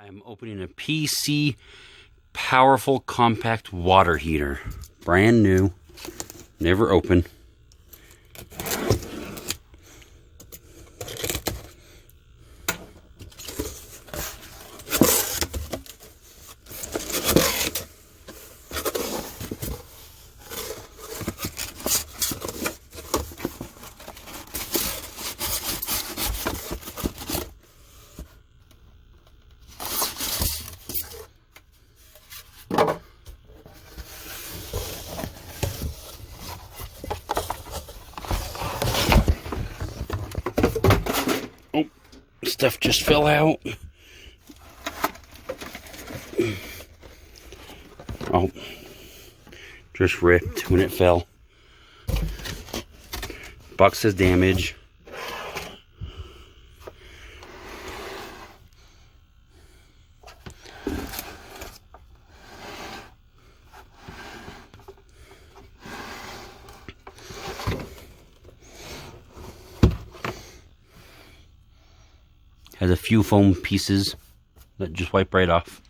I'm opening a PC powerful compact water heater. Brand new. Never opened. Oh, stuff just fell out. Oh, just ripped when it fell. Box is damaged. Has a few foam pieces that just wipe right off.